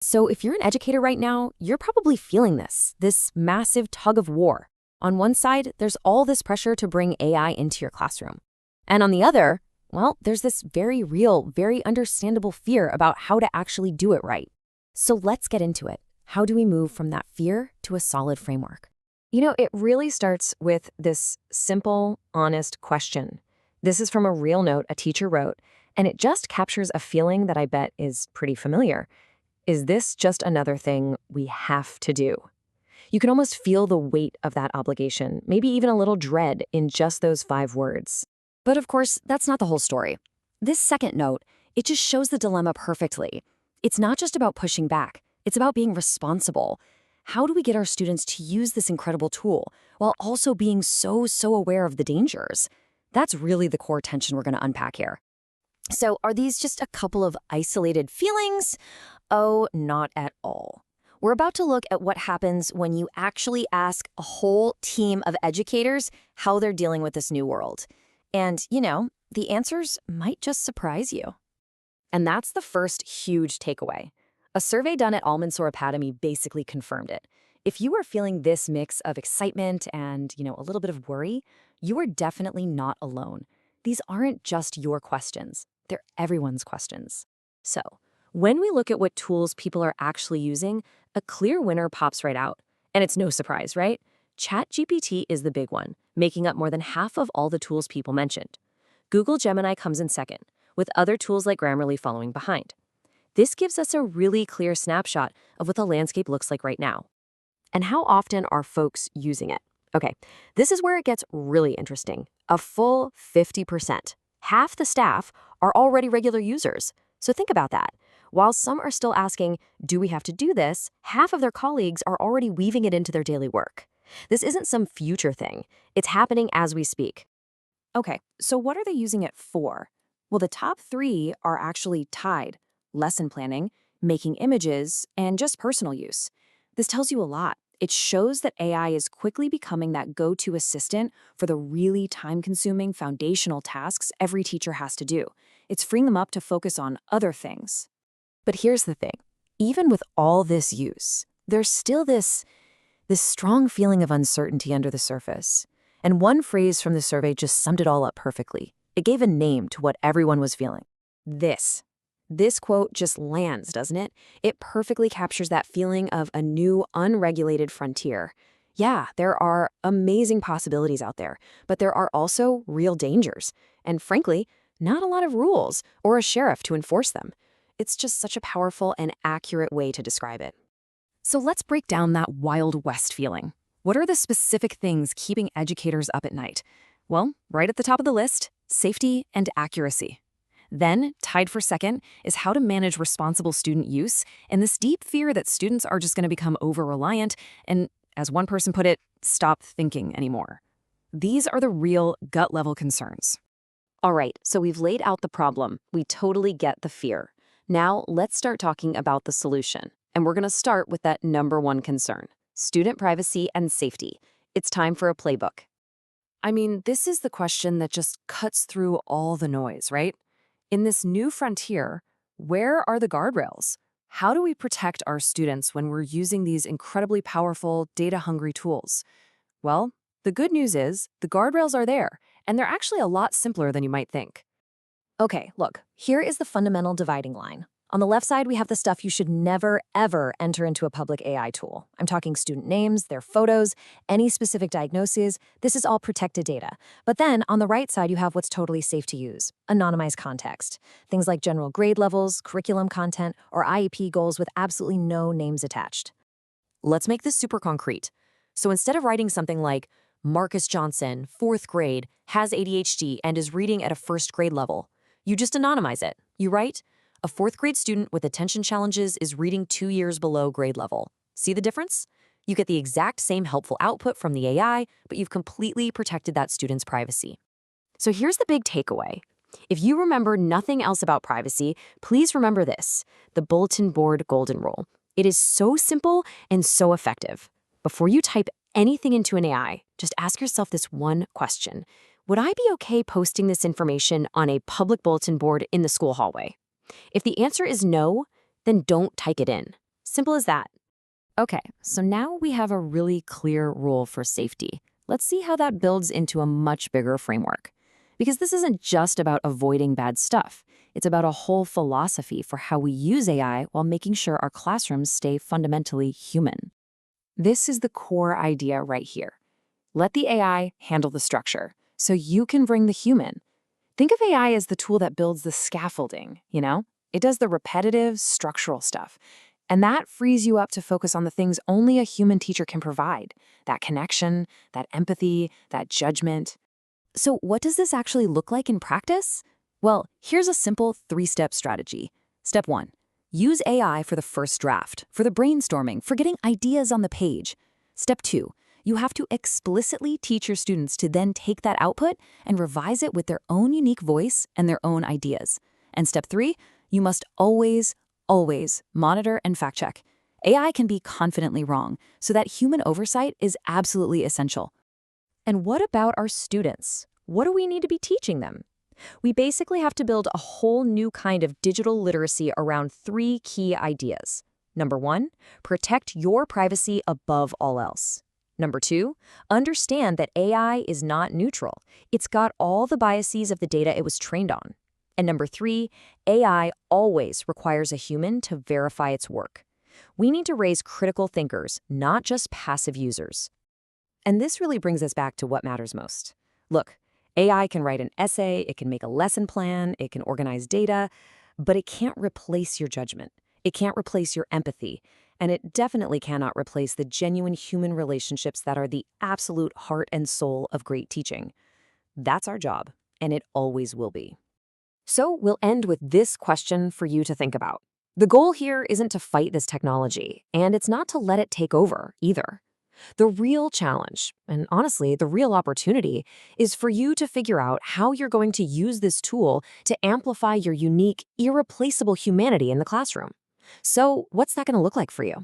So if you're an educator right now, you're probably feeling this massive tug of war. On one side, there's all this pressure to bring AI into your classroom. And on the other, well, there's this very real, very understandable fear about how to actually do it right. So let's get into it. How do we move from that fear to a solid framework? It really starts with this simple, honest question. This is from a real note a teacher wrote, and it just captures a feeling that I bet is pretty familiar. Is this just another thing we have to do? You can almost feel the weight of that obligation, maybe even a little dread in just those 5 words. But of course, that's not the whole story. This second note, it just shows the dilemma perfectly. It's not just about pushing back. It's about being responsible. How do we get our students to use this incredible tool while also being so aware of the dangers? That's really the core tension we're going to unpack here. So are these just a couple of isolated feelings? Oh, not at all. We're about to look at what happens when you actually ask a whole team of educators how they're dealing with this new world. And, the answers might just surprise you. And that's the first huge takeaway. A survey done at Al-Mansour Academy basically confirmed it. If you are feeling this mix of excitement and, a little bit of worry, you are definitely not alone. These aren't just your questions. They're everyone's questions. So, when we look at what tools people are actually using, a clear winner pops right out. And it's no surprise, right? ChatGPT is the big one, making up more than half of all the tools people mentioned. Google Gemini comes in second, with other tools like Grammarly following behind. This gives us a really clear snapshot of what the landscape looks like right now. And how often are folks using it? Okay, this is where it gets really interesting. A full 50%. Half the staff are already regular users. So think about that. While some are still asking, do we have to do this? Half of their colleagues are already weaving it into their daily work. This isn't some future thing. It's happening as we speak. Okay, so what are they using it for? Well, the top 3 are actually tied: lesson planning, making images, and just personal use. This tells you a lot. It shows that AI is quickly becoming that go-to assistant for the really time-consuming foundational tasks every teacher has to do. It's freeing them up to focus on other things. But here's the thing. Even with all this use, there's still this strong feeling of uncertainty under the surface. And one phrase from the survey just summed it all up perfectly. It gave a name to what everyone was feeling. This quote just lands, doesn't it? It perfectly captures that feeling of a new, unregulated frontier. Yeah, there are amazing possibilities out there, but there are also real dangers. And frankly, not a lot of rules or a sheriff to enforce them. It's just such a powerful and accurate way to describe it. So let's break down that Wild West feeling. What are the specific things keeping educators up at night? Well, right at the top of the list, safety and accuracy. Then, tied for second, is how to manage responsible student use and this deep fear that students are just going to become over-reliant and, as one person put it, stop thinking anymore. These are the real gut-level concerns. All right, so we've laid out the problem. We totally get the fear. Now, let's start talking about the solution. And we're going to start with that number 1 concern: student privacy and safety. It's time for a playbook. I mean, this is the question that just cuts through all the noise, right? In this new frontier, where are the guardrails? How do we protect our students when we're using these incredibly powerful, data-hungry tools? Well, the good news is the guardrails are there, and they're actually a lot simpler than you might think. Okay, look, here is the fundamental dividing line. On the left side, we have the stuff you should never, ever enter into a public AI tool. I'm talking student names, their photos, any specific diagnoses. This is all protected data. But then, on the right side, you have what's totally safe to use: anonymized context. Things like general grade levels, curriculum content, or IEP goals with absolutely no names attached. Let's make this super concrete. So instead of writing something like, Marcus Johnson, 4th grade, has ADHD and is reading at a 1st grade level, you just anonymize it. You write, a 4th grade student with attention challenges is reading 2 years below grade level. See the difference? You get the exact same helpful output from the AI, but you've completely protected that student's privacy. So here's the big takeaway. If you remember nothing else about privacy, please remember this: the Bulletin Board Golden Rule. It is so simple and so effective. Before you type anything into an AI, just ask yourself this one question: would I be okay posting this information on a public bulletin board in the school hallway? If the answer is no, then don't type it in. Simple as that. Okay, so now we have a really clear rule for safety. Let's see how that builds into a much bigger framework. Because this isn't just about avoiding bad stuff. It's about a whole philosophy for how we use AI while making sure our classrooms stay fundamentally human. This is the core idea right here. Let the AI handle the structure, so you can bring the human. Think of AI as the tool that builds the scaffolding, you know? It does the repetitive, structural stuff. And that frees you up to focus on the things only a human teacher can provide. That connection, that empathy, that judgment. So what does this actually look like in practice? Well, here's a simple 3-step strategy. Step 1. Use AI for the first draft, for the brainstorming, for getting ideas on the page. Step 2. You have to explicitly teach your students to then take that output and revise it with their own unique voice and their own ideas. And step 3, you must always monitor and fact-check. AI can be confidently wrong, so that human oversight is absolutely essential. And what about our students? What do we need to be teaching them? We basically have to build a whole new kind of digital literacy around 3 key ideas. Number 1, protect your privacy above all else. Number 2, understand that AI is not neutral. It's got all the biases of the data it was trained on. And number 3, AI always requires a human to verify its work. We need to raise critical thinkers, not just passive users. And this really brings us back to what matters most. Look, AI can write an essay, it can make a lesson plan, it can organize data, but it can't replace your judgment. It can't replace your empathy, and it definitely cannot replace the genuine human relationships that are the absolute heart and soul of great teaching. That's our job, and it always will be. So we'll end with this question for you to think about. The goal here isn't to fight this technology, and it's not to let it take over either. The real challenge, and honestly, the real opportunity, is for you to figure out how you're going to use this tool to amplify your unique, irreplaceable humanity in the classroom. So what's that going to look like for you?